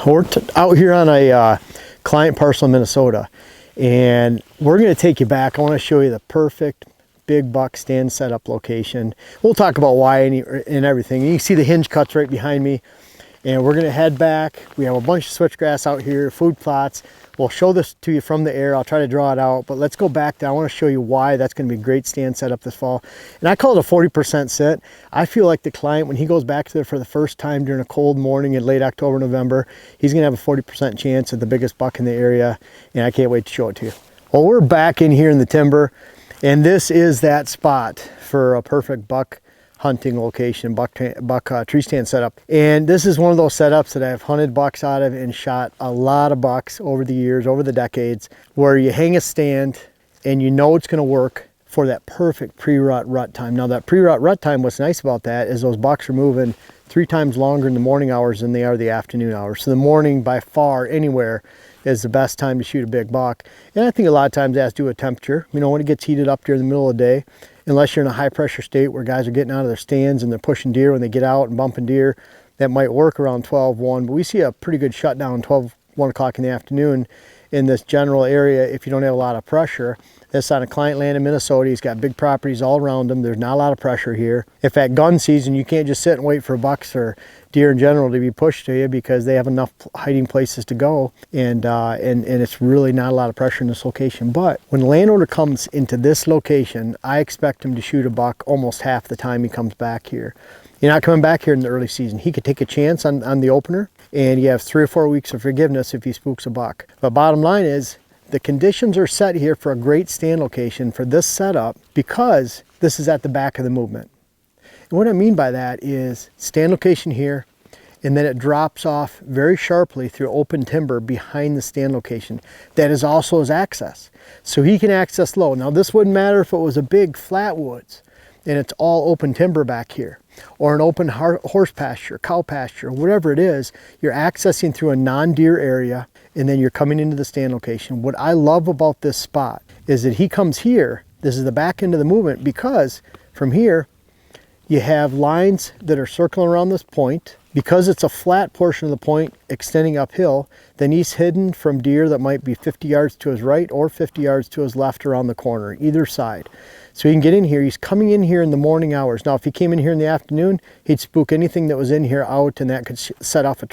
We're out here on a client parcel in Minnesota, and we're going to take you back. I want to show you the perfect big buck stand setup location. We'll talk about why and everything. You can see the hinge cuts right behind me, and we're going to head back. We have a bunch of switchgrass out here, food plots. We'll show this to you from the air. I'll try to draw it out, but let's go back down. I want to show you why that's going to be a great stand setup this fall. And I call it a 40% sit. I feel like the client, when he goes back there for the first time during a cold morning in late October, November, he's going to have a 40% chance at the biggest buck in the area, and I can't wait to show it to you. Well, we're back in here in the timber, and this is that spot for a perfect buck hunting location, tree stand setup. And this is one of those setups that I've hunted bucks out of and shot a lot of bucks over the years, over the decades, where you hang a stand and you know it's going to work for that perfect pre-rut rut time. Now that pre-rut rut time, what's nice about that is those bucks are moving 3 times longer in the morning hours than they are the afternoon hours. So the morning, by far, anywhere, is the best time to shoot a big buck. And I think a lot of times that has to do with temperature. You know, when it gets heated up during the middle of the day, unless you're in a high pressure state where guys are getting out of their stands and they're pushing deer when they get out and bumping deer, that might work around 12, 1. But we see a pretty good shutdown 12, 1 o'clock in the afternoon in this general area if you don't have a lot of pressure. That's on a client land in Minnesota. He's got big properties all around him. There's not a lot of pressure here. If at gun season, you can't just sit and wait for bucks or deer in general to be pushed to you because they have enough hiding places to go, and it's really not a lot of pressure in this location. But when the landowner comes into this location, I expect him to shoot a buck almost half the time he comes back here. You're not coming back here in the early season. He could take a chance on the opener, and you have 3 or 4 weeks of forgiveness if he spooks a buck. But bottom line is, the conditions are set here for a great stand location for this setup because this is at the back of the movement. And what I mean by that is stand location here, and then it drops off very sharply through open timber behind the stand location. That is also his access. So he can access low. Now this wouldn't matter if it was a big flat woods and it's all open timber back here, or an open horse pasture, cow pasture, whatever it is. You're accessing through a non-deer area, and then you're coming into the stand location. What I love about this spot is that he comes here, this is the back end of the movement, because from here you have lines that are circling around this point. Because it's a flat portion of the point extending uphill, then he's hidden from deer that might be 50 yards to his right or 50 yards to his left around the corner, either side. So he can get in here. He's coming in here in the morning hours. Now, if he came in here in the afternoon, he'd spook anything that was in here out, and that could set off a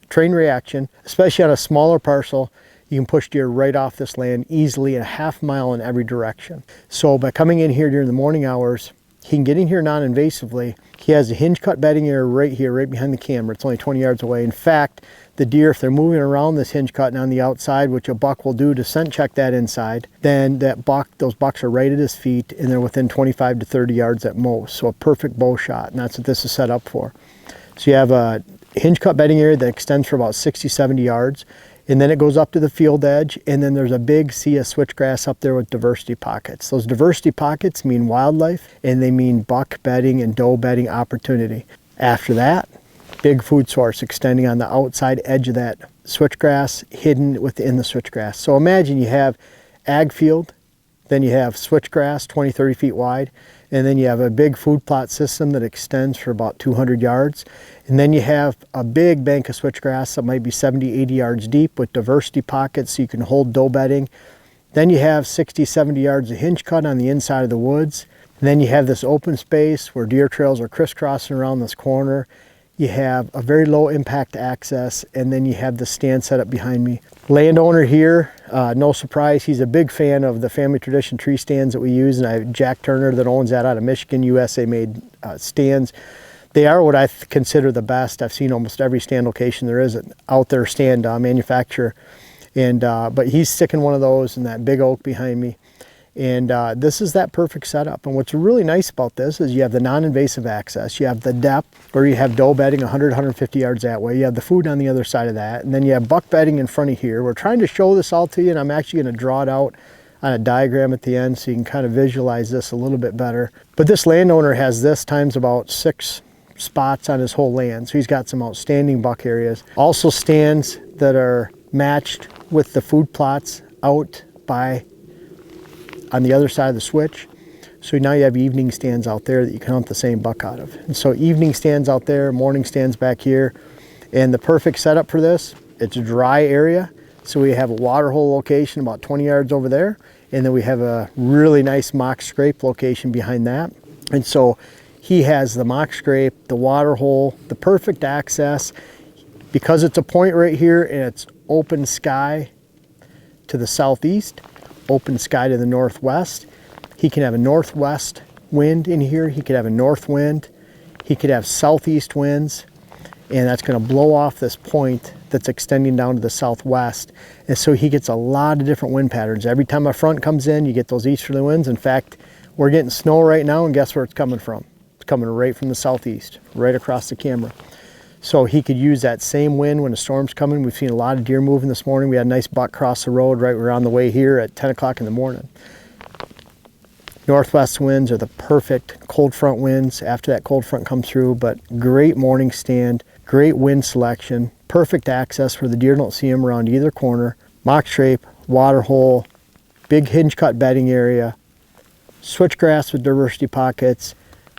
train reaction, especially on a smaller parcel. You can push deer right off this land easily a half mile in every direction. So by coming in here during the morning hours, he can get in here non-invasively. He has a hinge cut bedding area right here, right behind the camera. It's only 20 yards away. In fact, the deer, if they're moving around this hinge cut and on the outside, which a buck will do to scent check that inside, then those bucks are right at his feet, and they're within 25 to 30 yards at most. So a perfect bow shot, and that's what this is set up for. So you have a hinge cut bedding area that extends for about 60, 70 yards. And then it goes up to the field edge, and then there's a big sea of switchgrass up there with diversity pockets. Those diversity pockets mean wildlife, and they mean buck bedding and doe bedding opportunity. After that, big food source extending on the outside edge of that switchgrass, hidden within the switchgrass. So imagine you have ag field, then you have switchgrass 20, 30 feet wide, and then you have a big food plot system that extends for about 200 yards. And then you have a big bank of switchgrass that might be 70, 80 yards deep with diversity pockets so you can hold doe bedding. Then you have 60, 70 yards of hinge cut on the inside of the woods. And then you have this open space where deer trails are crisscrossing around this corner. You have a very low impact access, and then you have the stand set up behind me. Landowner here, no surprise, he's a big fan of the family tradition tree stands that we use, and I have Jack Turner that owns that out of Michigan, USA made stands. They are what I consider the best. I've seen almost every stand location there is out there stand manufacturer, and but he's sticking one of those in that big oak behind me. And this is that perfect setup. And what's really nice about this is you have the non-invasive access. You have the depth where you have doe bedding 100, 150 yards that way. You have the food on the other side of that. And then you have buck bedding in front of here. We're trying to show this all to you, and I'm actually going to draw it out on a diagram at the end so you can kind of visualize this a little bit better. But this landowner has this times about 6 spots on his whole land. So he's got some outstanding buck areas. Also stands that are matched with the food plots out by on the other side of the switch. So now you have evening stands out there that you can hunt the same buck out of. And so evening stands out there, morning stands back here. And the perfect setup for this it's a dry area. So we have a water hole location about 20 yards over there. And then we have a really nice mock scrape location behind that. And so he has the mock scrape, the water hole, the perfect access. Because it's a point right here and it's open sky to the southeast, open sky to the northwest. He can have a northwest wind in here. He could have a north wind. He could have southeast winds, and that's going to blow off this point that's extending down to the southwest. And so he gets a lot of different wind patterns. Every time a front comes in, you get those easterly winds. In fact, we're getting snow right now, and guess where it's coming from? It's coming right from the southeast, right across the camera. So he could use that same wind when a storm's coming. We've seen a lot of deer moving this morning. We had a nice buck cross the road right around the way here at 10 o'clock in the morning. Northwest winds are the perfect cold front winds after that cold front comes through, but great morning stand, great wind selection, perfect access where the deer don't see them around either corner, mock scrape, water hole, big hinge cut bedding area, switchgrass with diversity pockets,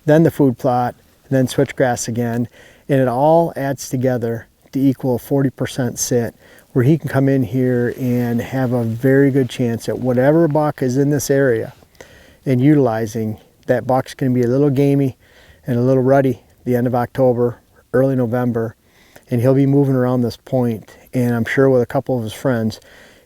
then the food plot, and then switchgrass again. And it all adds together to equal a 40% sit where he can come in here and have a very good chance at whatever buck is in this area and utilizing. That buck's going to be a little gamey and a little ruddy the end of October, early November, and he'll be moving around this point, and I'm sure with a couple of his friends.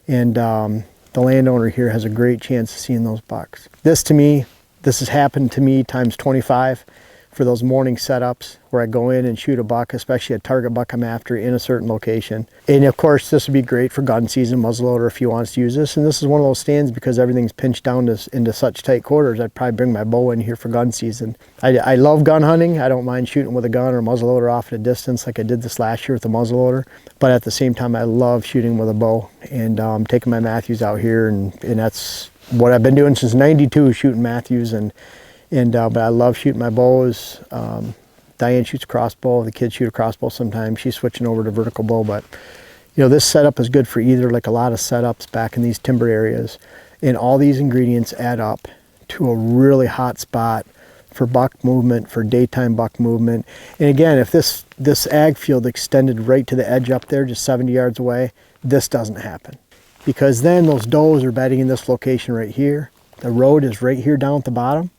And the landowner here has a great chance of seeing those bucks. This has happened to me times 25 for those morning setups where I go in and shoot a buck, especially a target buck I'm after in a certain location. And of course, this would be great for gun season, muzzleloader if he wants to use this. And this is one of those stands because everything's pinched down into such tight quarters, I'd probably bring my bow in here for gun season. I love gun hunting. I don't mind shooting with a gun or a muzzleloader off at a distance like I did this last year with a muzzleloader. But at the same time, I love shooting with a bow and taking my Matthews out here. And that's what I've been doing since '92, shooting Matthews. But I love shooting my bows. Diane shoots crossbow. The kids shoot a crossbow sometimes. She's switching over to vertical bow. But this setup is good for either, like a lot of setups back in these timber areas. And all these ingredients add up to a really hot spot for buck movement, for daytime buck movement. And again, if this ag field extended right to the edge up there, just 70 yards away, this doesn't happen. Because then those does are bedding in this location right here. The road is right here down at the bottom.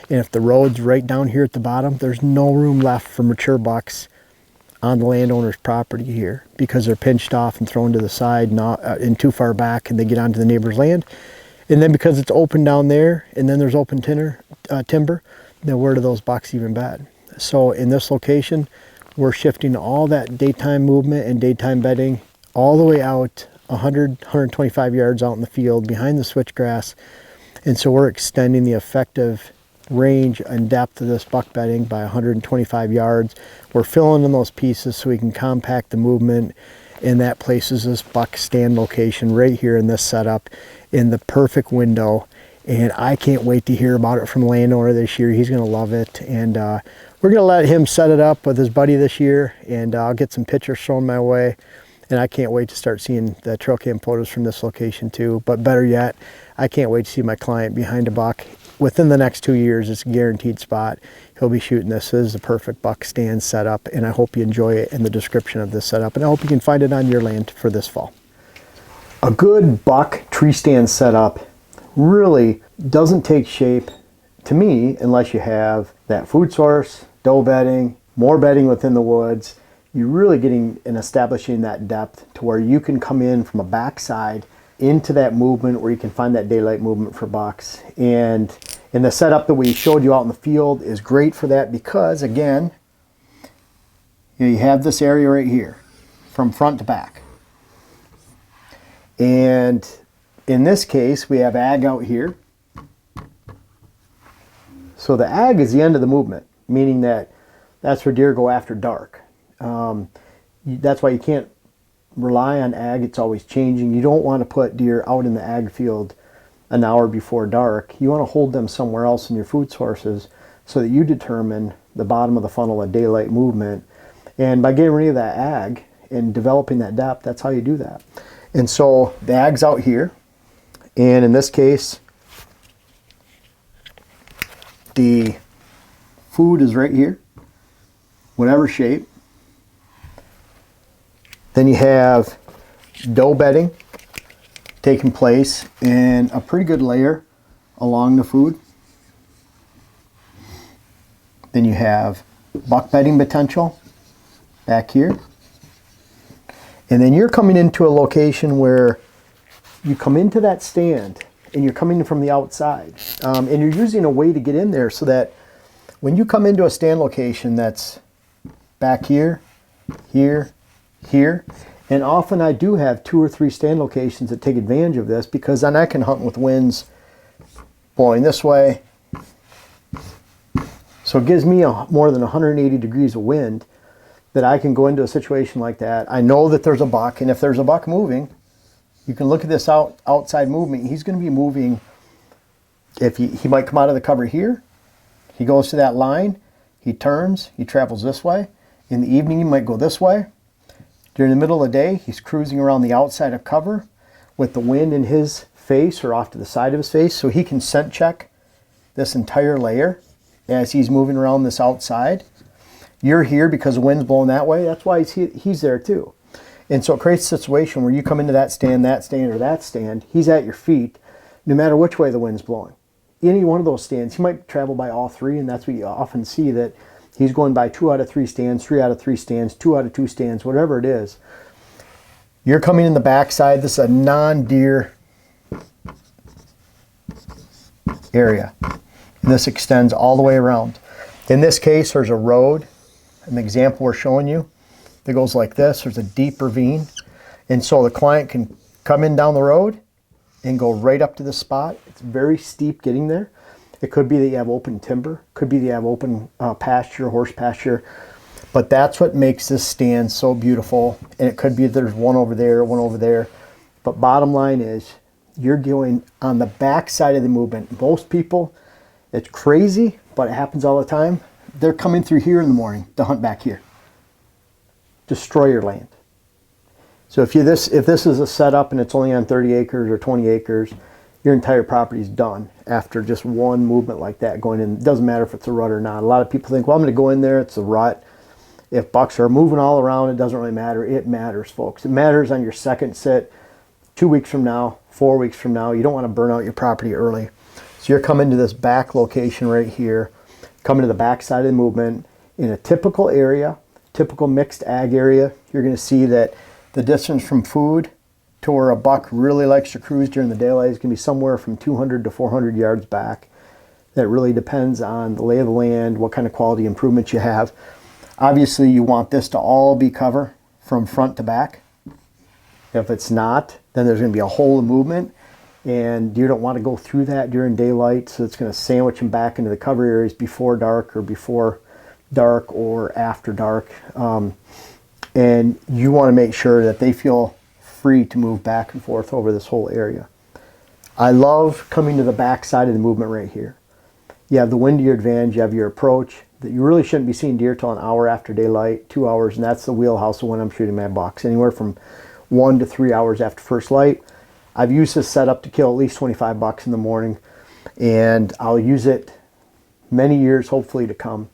And if the road's right down here at the bottom, there's no room left for mature bucks on the landowner's property here because they're pinched off and thrown to the side and too far back, and they get onto the neighbor's land. And then because it's open down there and then there's open timber, then where do those bucks even bed? So in this location, we're shifting all that daytime movement and daytime bedding all the way out 125 yards out in the field behind the switchgrass. And so we're extending the effective range and depth of this buck bedding by 125 yards. We're filling in those pieces so we can compact the movement, and that places this buck stand location right here in this setup in the perfect window. And I can't wait to hear about it from the landowner this year. He's going to love it, and we're going to let him set it up with his buddy this year, and I'll get some pictures shown my way. And I can't wait to start seeing the trail cam photos from this location too. But better yet, I can't wait to see my client behind a buck. Within the next 2 years, it's a guaranteed spot. He'll be shooting this. This is the perfect buck stand setup, and I hope you enjoy it in the description of this setup, and I hope you can find it on your land for this fall. A good buck tree stand setup really doesn't take shape, to me, unless you have that food source, doe bedding, more bedding within the woods. You're really getting and establishing that depth to where you can come in from a backside into that movement where you can find that daylight movement for bucks. And the setup that we showed you out in the field is great for that because, again, you have this area right here from front to back. And in this case, we have ag out here. So the ag is the end of the movement, meaning that that's where deer go after dark. That's why you can't rely on ag. It's always changing. You don't want to put deer out in the ag field an hour before dark. You want to hold them somewhere else in your food sources so that you determine the bottom of the funnel of daylight movement. And by getting rid of that ag and developing that depth, that's how you do that. And so the ag's out here, and in this case, the food is right here, whatever shape. Then you have doe bedding taking place and a pretty good layer along the food. Then you have buck bedding potential back here. And then you're coming into a location where you come into that stand and you're coming from the outside. And you're using a way to get in there so that when you come into a stand location that's back here, here, here, and often I do have 2 or 3 stand locations that take advantage of this, because then I can hunt with winds blowing this way. So it gives me more than 180 degrees of wind that I can go into a situation like that. I know that there's a buck, and if there's a buck moving, you can look at this outside movement. He's going to be moving. If he might come out of the cover here, he goes to that line, he turns, he travels this way. In the evening, he might go this way. During the middle of the day, he's cruising around the outside of cover with the wind in his face or off to the side of his face, so he can scent check this entire layer as he's moving around this outside. You're here because the wind's blowing that way. That's why he's there too. And so it creates a situation where you come into that stand, or that stand, he's at your feet, no matter which way the wind's blowing. Any one of those stands, he might travel by all 3, and that's what you often see, that he's going by 2 out of 3 stands, 3 out of 3 stands, 2 out of 2 stands, whatever it is. You're coming in the backside. This is a non-deer area. And this extends all the way around. In this case, there's a road, an example we're showing you, that goes like this. There's a deep ravine. And so the client can come in down the road and go right up to the spot. It's very steep getting there. It could be that you have open timber, could be that you have open pasture, horse pasture, but that's what makes this stand so beautiful. And it could be there's one over there, one over there. But bottom line is, you're going on the back side of the movement. Most people, it's crazy, but it happens all the time. They're coming through here in the morning to hunt back here. Destroy your land. So if this is a setup and it's only on 30 acres or 20 acres, your entire property is done after just one movement like that going in. It doesn't matter if it's a rut or not. A lot of people think, well, I'm going to go in there, it's a rut. If bucks are moving all around, it doesn't really matter. It matters, folks. It matters on your second sit, 2 weeks from now, 4 weeks from now. You don't want to burn out your property early. So you're coming to this back location right here, coming to the back side of the movement in a typical area, typical mixed ag area. You're going to see that the distance from food to where a buck really likes to cruise during the daylight is going to be somewhere from 200 to 400 yards back. That really depends on the lay of the land, what kind of quality improvements you have. Obviously, you want this to all be cover from front to back. If it's not, then there's going to be a hole in movement, and you don't want to go through that during daylight, so it's going to sandwich them back into the cover areas before dark or after dark. And you want to make sure that they feel free to move back and forth over this whole area. I love coming to the back side of the movement right here. You have the wind to your advantage, you have your approach, that you really shouldn't be seeing deer till an hour after daylight, 2 hours, and that's the wheelhouse of when I'm shooting my bucks, anywhere from 1 to 3 hours after first light. I've used this setup to kill at least 25 bucks in the morning, and I'll use it many years hopefully to come,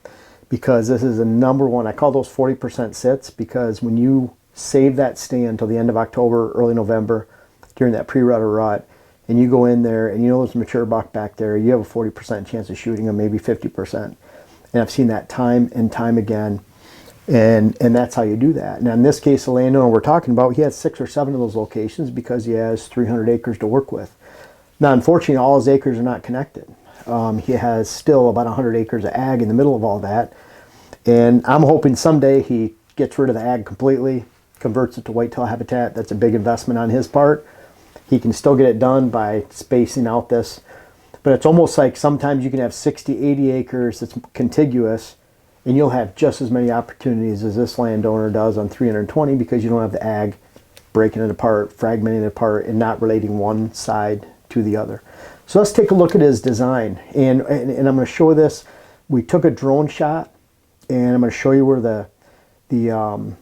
because this is a number one. I call those 40% sits, because when you save that stand till the end of October, early November, during that pre-rut or rut, and you go in there and you know there's a mature buck back there, you have a 40% chance of shooting them, maybe 50%. And I've seen that time and time again, and that's how you do that. Now in this case, the landowner we're talking about, he has 6 or 7 of those locations because he has 300 acres to work with. Now unfortunately, all his acres are not connected. He has still about 100 acres of ag in the middle of all that, and I'm hoping someday he gets rid of the ag completely, converts it to whitetail habitat. That's a big investment on his part. He can still get it done by spacing out this, but it's almost like sometimes you can have 60, 80 acres that's contiguous, and you'll have just as many opportunities as this landowner does on 320, because you don't have the ag breaking it apart, fragmenting it apart, and not relating one side to the other. So let's take a look at his design, and I'm going to show this. We took a drone shot, and I'm going to show you where the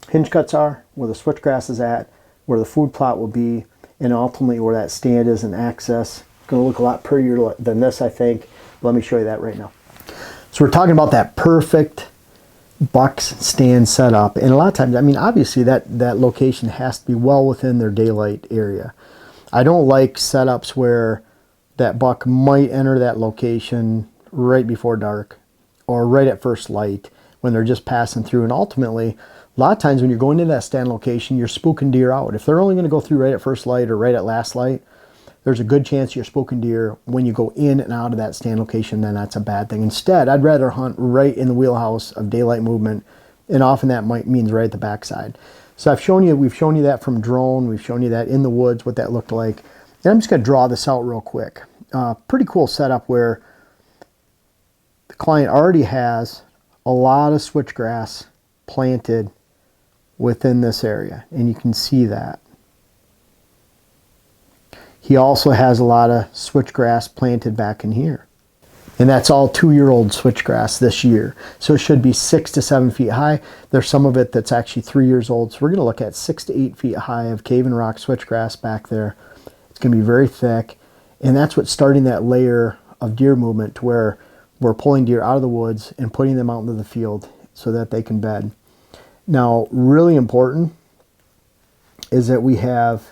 hinge cuts are, where the switchgrass is at, where the food plot will be, and ultimately where that stand is and access. It's going to look a lot prettier than this, I think. Let me show you that right now. So we're talking about that perfect bucks stand set up. And a lot of times, I mean, obviously that location has to be well within their daylight area. I don't like setups where that buck might enter that location right before dark or right at first light when they're just passing through. And ultimately, a lot of times when you're going into that stand location, you're spooking deer out. If they're only going to go through right at first light or right at last light, there's a good chance you're spooking deer when you go in and out of that stand location. Then that's a bad thing. Instead, I'd rather hunt right in the wheelhouse of daylight movement, and often that means right at the backside. So we've shown you that from drone, we've shown you that in the woods, what that looked like. And I'm just going to draw this out real quick. Pretty cool setup where the client already has a lot of switchgrass planted within this area, and you can see that. He also has a lot of switchgrass planted back in here. And that's all 2-year-old switchgrass this year. So it should be 6 to 7 feet high. There's some of it that's actually 3 years old. So we're going to look at 6 to 8 feet high of cave and rock switchgrass back there. It's going to be very thick. And that's what's starting that layer of deer movement to where we're pulling deer out of the woods and putting them out into the field so that they can bed. Now, really important is that we have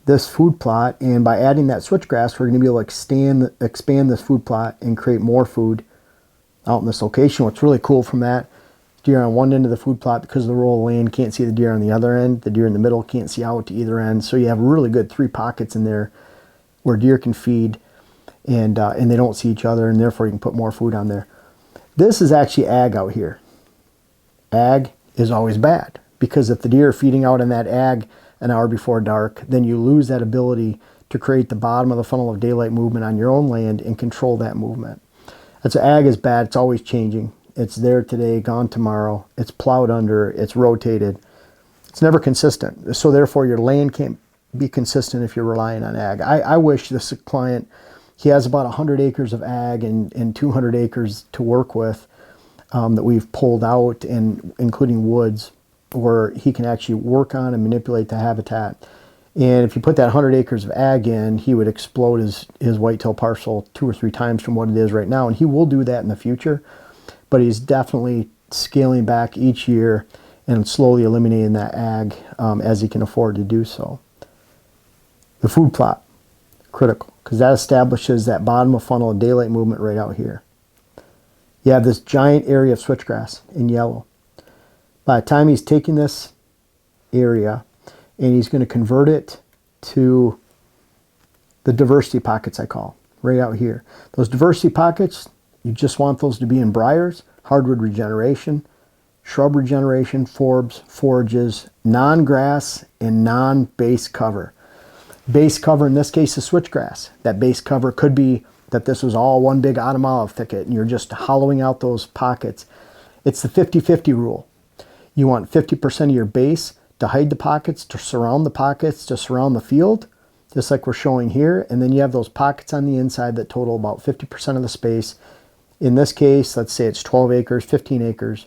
this food plot, and by adding that switchgrass, we're going to be able to expand this food plot and create more food out in this location. What's really cool from that, deer on one end of the food plot, because of the roll of land, can't see the deer on the other end. The deer in the middle can't see out to either end. So you have really good 3 pockets in there where deer can feed, and they don't see each other, and therefore you can put more food on there. This is actually ag out here. Ag is always bad, because if the deer are feeding out in that ag an hour before dark, then you lose that ability to create the bottom of the funnel of daylight movement on your own land and control that movement. That's ag is bad. It's always changing. It's there today, gone tomorrow. It's plowed under. It's rotated. It's never consistent. So therefore, your land can't be consistent if you're relying on ag. I wish this client, he has about 100 acres of ag and 200 acres to work with that we've pulled out, and including woods, where he can actually work on and manipulate the habitat. And if you put that 100 acres of ag in, he would explode his whitetail parcel 2 or 3 times from what it is right now. And he will do that in the future, but he's definitely scaling back each year and slowly eliminating that ag as he can afford to do so. The food plot, critical, because that establishes that bottom of funnel of daylight movement right out here. You have this giant area of switchgrass in yellow. By the time he's taking this area and he's going to convert it to the diversity pockets, I call, right out here. Those diversity pockets, you just want those to be in briars, hardwood regeneration, shrub regeneration, forbs, forages, non-grass, and non-base cover. Base cover in this case is switchgrass. That base cover could be that this was all one big autumn olive thicket and you're just hollowing out those pockets. It's the 50-50 rule. You want 50% of your base to hide the pockets, to surround the pockets, to surround the field, just like we're showing here. And then you have those pockets on the inside that total about 50% of the space. In this case, let's say it's 12 acres, 15 acres,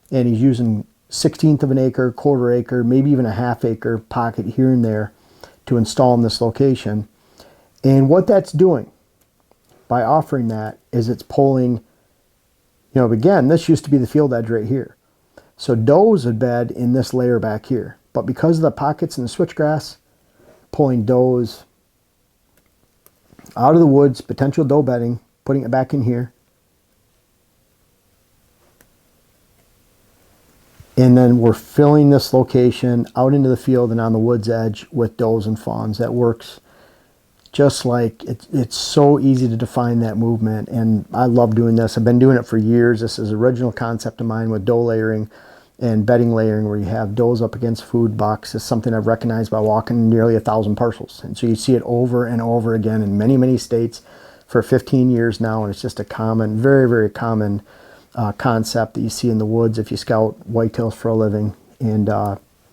and he's using 1/16 of an acre, quarter acre, maybe even a half acre pocket here and there to install in this location. And what that's doing by offering that is it's pulling, again, this used to be the field edge right here. So does would bed in this layer back here. But because of the pockets in the switchgrass, pulling does out of the woods, potential doe bedding, putting it back in here. And then we're filling this location out into the field and on the woods edge with does and fawns. That works just like it's so easy to define that movement. And I love doing this. I've been doing it for years. This is an original concept of mine with doe layering and bedding layering, where you have does up against food bucks. Is something I've recognized by walking nearly 1,000 parcels. And so you see it over and over again in many, many states for 15 years now. And it's just a common, very, very common concept that you see in the woods if you scout whitetails for a living. And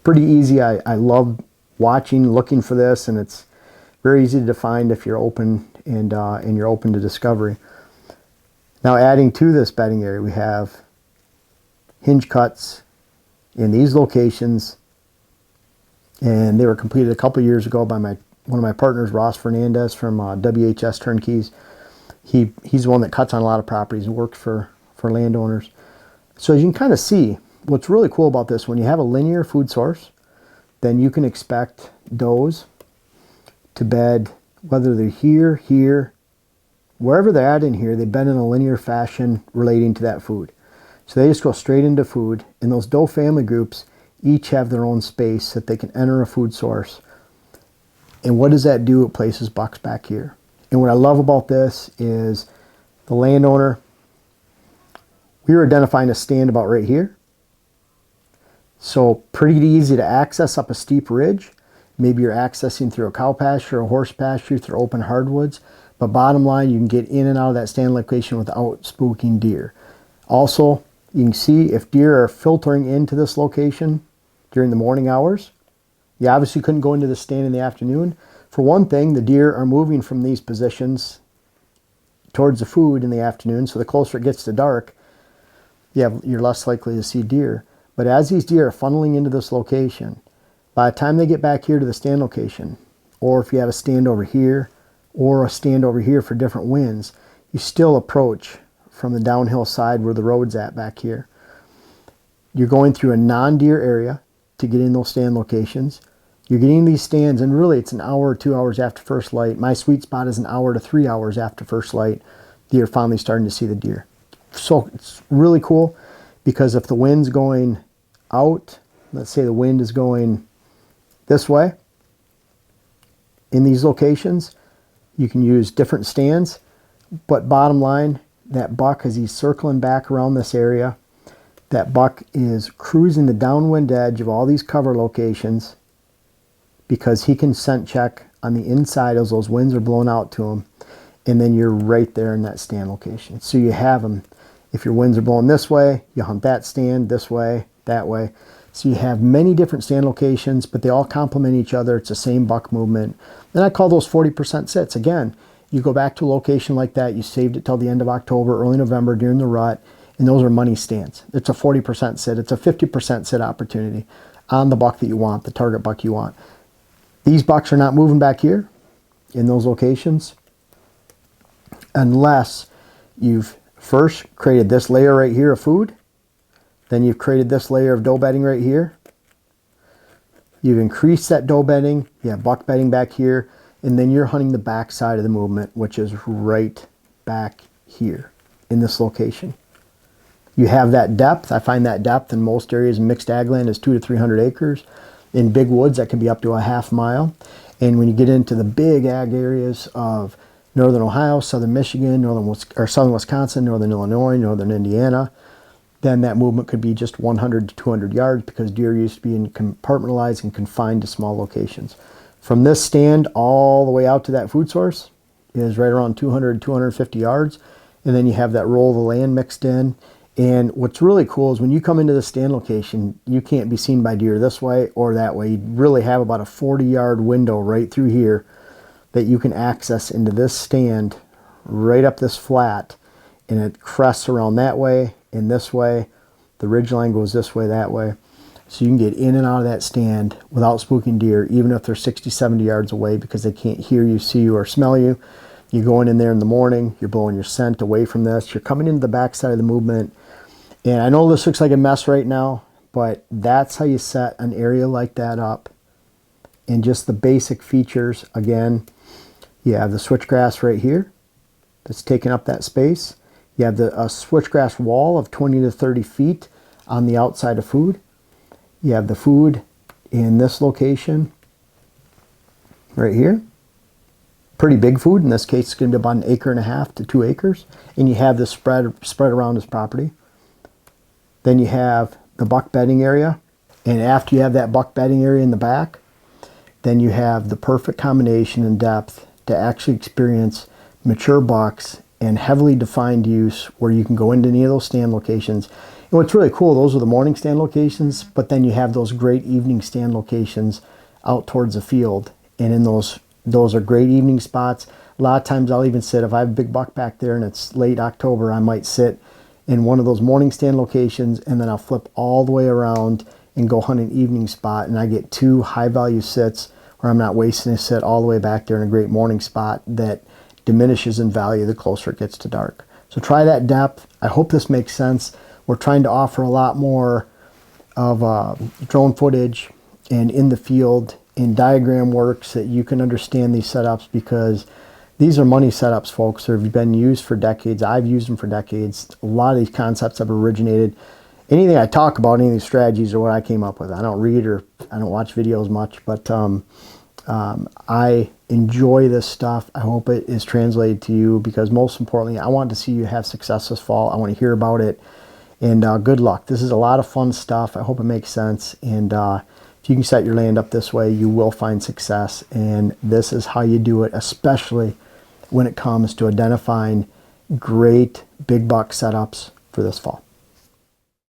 pretty easy. I love watching, looking for this, and it's very easy to find if you're open and you're open to discovery. Now, adding to this bedding area, we have hinge cuts in these locations, and they were completed a couple years ago by one of my partners, Ross Fernandez from WHS Turnkeys. He's the one that cuts on a lot of properties and works for landowners. So as you can kind of see, what's really cool about this, when you have a linear food source, then you can expect does to bed, whether they're here, here, wherever they're at in here, they bed in a linear fashion relating to that food. So they just go straight into food, and those doe family groups each have their own space that they can enter a food source. And what does that do? It places bucks back here. And what I love about this is the landowner, we were identifying a stand about right here. So pretty easy to access up a steep ridge. Maybe you're accessing through a cow pasture, a horse pasture, through open hardwoods. But bottom line, you can get in and out of that stand location without spooking deer. Also, you can see if deer are filtering into this location during the morning hours, you obviously couldn't go into the stand in the afternoon. For one thing, the deer are moving from these positions towards the food in the afternoon, so the closer it gets to dark, you're less likely to see deer. But as these deer are funneling into this location, by the time they get back here to the stand location, or if you have a stand over here, or a stand over here for different winds, you still approach from the downhill side where the road's at back here. You're going through a non-deer area to get in those stand locations. You're getting these stands, and really it's an hour or 2 hours after first light. My sweet spot is an hour to 3 hours after first light. You're finally starting to see the deer. So it's really cool, because if the wind's going out, let's say the wind is going this way, in these locations, you can use different stands. But bottom line, that buck, as he's circling back around this area, that buck is cruising the downwind edge of all these cover locations, because he can scent check on the inside as those winds are blowing out to him, and then you're right there in that stand location. So you have them, if your winds are blowing this way, you hunt that stand this way, that way. So you have many different stand locations, but they all complement each other. It's the same buck movement. And I call those 40% sits. Again, you go back to a location like that, you saved it till the end of October, early November during the rut, and those are money stands. It's a 40% sit. It's a 50% sit opportunity on the buck that you want, the target buck you want. These bucks are not moving back here in those locations unless you've first created this layer right here of food, then you've created this layer of doe bedding right here. You've increased that doe bedding, you have buck bedding back here, and then you're hunting the back side of the movement, which is right back here in this location. You have that depth. I find that depth in most areas in mixed ag land is 200 to 300 acres. In big woods, that can be up to a half mile. And when you get into the big ag areas of northern Ohio, southern Michigan, southern Wisconsin, northern Illinois, northern Indiana, then that movement could be just 100 to 200 yards, because deer used to be compartmentalized and confined to small locations. From this stand all the way out to that food source is right around 200 to 250 yards. And then you have that roll of the land mixed in. And what's really cool is when you come into the stand location, you can't be seen by deer this way or that way. You really have about a 40-yard window right through here that you can access into this stand right up this flat, and it crests around that way and this way. The ridgeline goes this way, that way. So you can get in and out of that stand without spooking deer, even if they're 60, 70 yards away, because they can't hear you, see you, or smell you. You're going in there in the morning, you're blowing your scent away from this, you're coming into the backside of the movement. And I know this looks like a mess right now, but that's how you set an area like that up. And just the basic features, again, you have the switchgrass right here that's taking up that space. You have a switchgrass wall of 20 to 30 feet on the outside of food. You have the food in this location right here. Pretty big food. In this case, it's going to be about 1.5 acres to 2 acres. And you have this spread around this property. Then you have the buck bedding area. And after you have that buck bedding area in the back, then you have the perfect combination and depth to actually experience mature bucks and heavily defined use where you can go into any of those stand locations. And what's really cool, those are the morning stand locations, but then you have those great evening stand locations out towards the field. And in those are great evening spots. A lot of times I'll even sit, if I have a big buck back there and it's late October, I might sit in one of those morning stand locations, and then I'll flip all the way around and go hunt an evening spot, and I get 2 high value sits where I'm not wasting a sit all the way back there in a great morning spot that diminishes in value the closer it gets to dark. So try that depth. I hope this makes sense. we're trying to offer a lot more of drone footage and in the field and diagram work so that you can understand these setups, because these are money setups, folks. They've been used for decades. I've used them for decades. A lot of these concepts have originated. Anything I talk about, any of these strategies are what I came up with. I don't read or I don't watch videos much, but I enjoy this stuff. I hope it is translated to you, because most importantly, I want to see you have success this fall. I want to hear about it, and good luck. This is a lot of fun stuff. I hope it makes sense, and if you can set your land up this way, you will find success, and this is how you do it, especially when it comes to identifying great big buck setups for this fall.